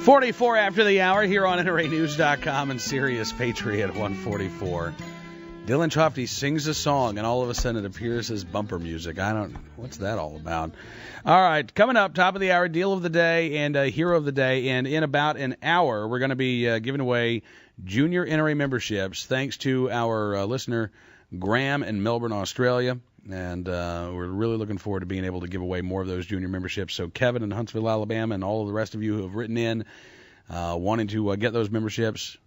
44 after the hour here on NRAnews.com and Sirius Patriot 144. Dylan Chofty sings a song, and all of a sudden it appears as bumper music. What's that all about? All right, coming up, top of the hour, deal of the day and hero of the day. And in about an hour, we're going to be giving away junior NRA memberships, thanks to our listener, Graham in Melbourne, Australia. And we're really looking forward to being able to give away more of those junior memberships. So Kevin in Huntsville, Alabama, and all of the rest of you who have written in wanting to get those memberships,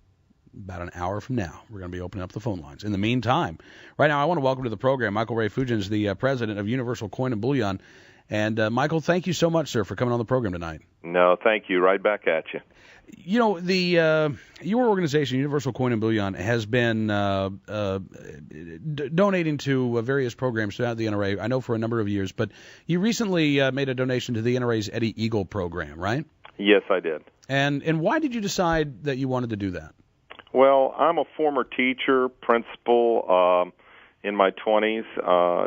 about an hour from now, we're going to be opening up the phone lines. In the meantime, right now I want to welcome to the program Michael Ray Fuljenz, the president of Universal Coin and Bullion. And, Michael, thank you so much, sir, for coming on the program tonight. No, thank you. Right back at you. You know, your organization, Universal Coin and Bullion, has been donating to various programs throughout the NRA, I know for a number of years, but you recently made a donation to the NRA's Eddie Eagle program, right? Yes, I did. And why did you decide that you wanted to do that? Well, I'm a former teacher, principal in my 20s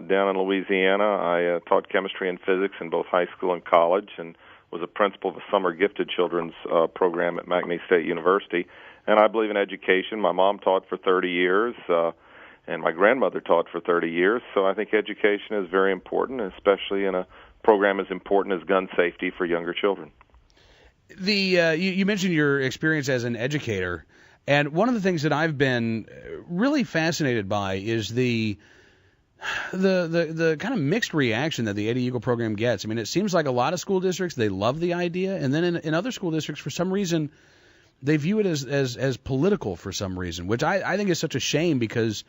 down in Louisiana. I taught chemistry and physics in both high school and college, and was a principal of a summer gifted children's program at McNeese State University. And I believe in education. My mom taught for 30 years, and my grandmother taught for 30 years. So I think education is very important, especially in a program as important as gun safety for younger children. You mentioned your experience as an educator. And one of the things that I've been really fascinated by is the kind of mixed reaction that the Eddie Eagle program gets. I mean, it seems like a lot of school districts, they love the idea, and then in other school districts, for some reason, they view it as political for some reason, which I think is such a shame because,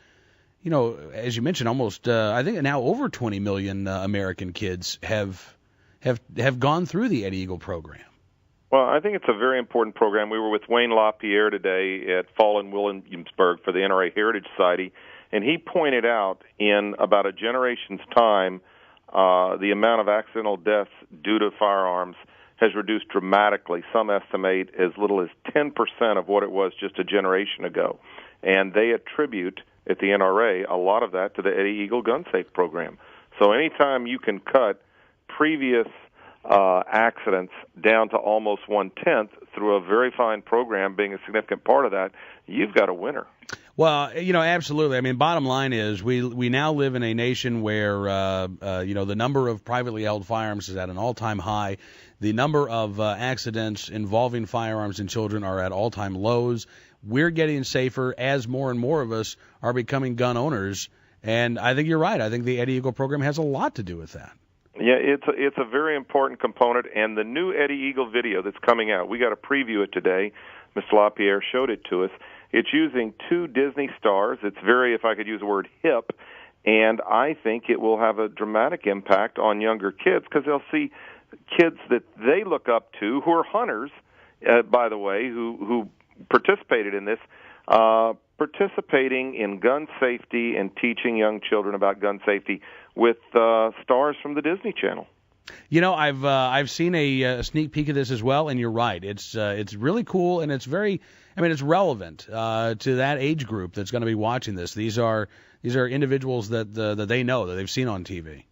you know, as you mentioned, almost I think now over 20 million American kids have gone through the Eddie Eagle program. Well, I think it's a very important program. We were with Wayne LaPierre today at Fall in Williamsburg for the NRA Heritage Society, and he pointed out in about a generation's time the amount of accidental deaths due to firearms has reduced dramatically. Some estimate as little as 10% of what it was just a generation ago. And they attribute at the NRA a lot of that to the Eddie Eagle Gun Safe program. So anytime you can cut previous accidents down to almost 1/10 through a very fine program being a significant part of that, you've got a winner. Well, you know, absolutely. I mean, bottom line is we now live in a nation where, you know, the number of privately held firearms is at an all-time high. The number of accidents involving firearms in children are at all-time lows. We're getting safer as more and more of us are becoming gun owners. And I think you're right. I think the Eddie Eagle program has a lot to do with that. Yeah, it's a very important component, and the new Eddie Eagle video that's coming out, we got to preview it today. Mr. LaPierre showed it to us. It's using 2 Disney stars. It's very, if I could use the word, hip, and I think it will have a dramatic impact on younger kids because they'll see kids that they look up to who are hunters, by the way, who participated in this, participating in gun safety and teaching young children about gun safety with stars from the Disney Channel. You know, I've seen a sneak peek of this as well, and you're right. It's really cool, and it's very, I mean, it's relevant to that age group that's going to be watching this. These are individuals that they know, that they've seen on TV.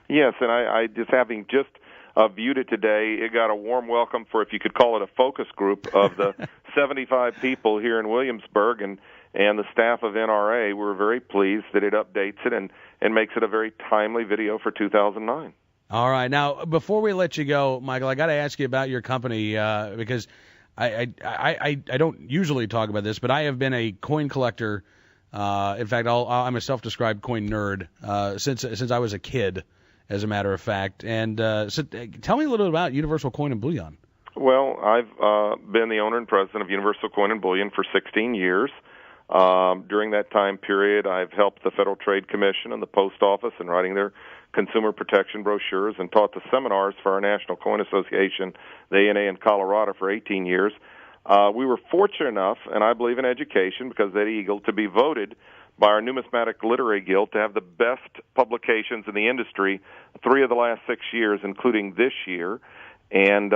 Yes, and I just viewed it today. It got a warm welcome for, if you could call it, a focus group of the 75 people here in Williamsburg, and the staff of NRA. We're very pleased that it updates it and makes it a very timely video for 2009. All right. Now, before we let you go, Michael, I got to ask you about your company because I don't usually talk about this, but I have been a coin collector. In fact, I'm a self-described coin nerd since I was a kid, as a matter of fact. And so tell me a little bit about Universal Coin and Bullion. Well, I've been the owner and president of Universal Coin and Bullion for 16 years. During that time period, I've helped the Federal Trade Commission and the Post Office in writing their consumer protection brochures and taught the seminars for our National Coin Association, the ANA in Colorado, for 18 years. We were fortunate enough, and I believe in education, because Eddie Eagle, to be voted by our Numismatic Literary Guild to have the best publications in the industry 3 of the last 6 years, including this year. And,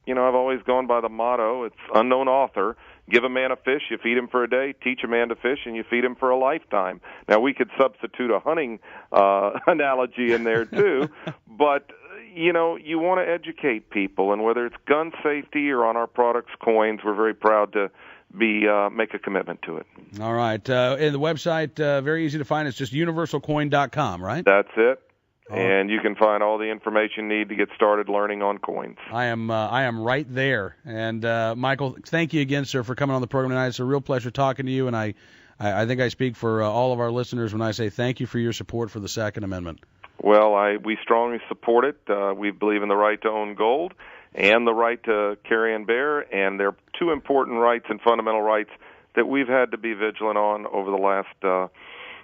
you know, I've always gone by the motto, it's unknown author, give a man a fish, you feed him for a day, teach a man to fish, and you feed him for a lifetime. Now, we could substitute a hunting analogy in there, too, but, you want to educate people, and whether it's gun safety or on our products, coins, we're very proud to make a commitment to it. All right. And the website, very easy to find. It's just universalcoin.com, right? That's it. And you can find all the information you need to get started learning on coins. I am right there. And Michael, thank you again, sir, for coming on the program tonight. It's a real pleasure talking to you, and I think I speak for all of our listeners when I say thank you for your support for the Second Amendment. Well, we strongly support it. We believe in the right to own gold and the right to carry and bear, and they're two important rights and fundamental rights that we've had to be vigilant on over the last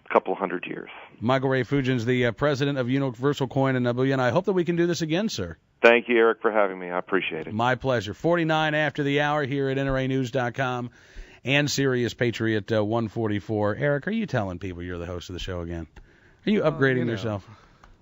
couple hundred years. Michael Ray Fuljenz, the president of Universal Coin and Bullion. I hope that we can do this again, sir. Thank you, Eric, for having me. I appreciate it. My pleasure. 49 after the hour here at NRAnews.com and Sirius Patriot 144. Eric, are you telling people you're the host of the show again? Are you upgrading yourself?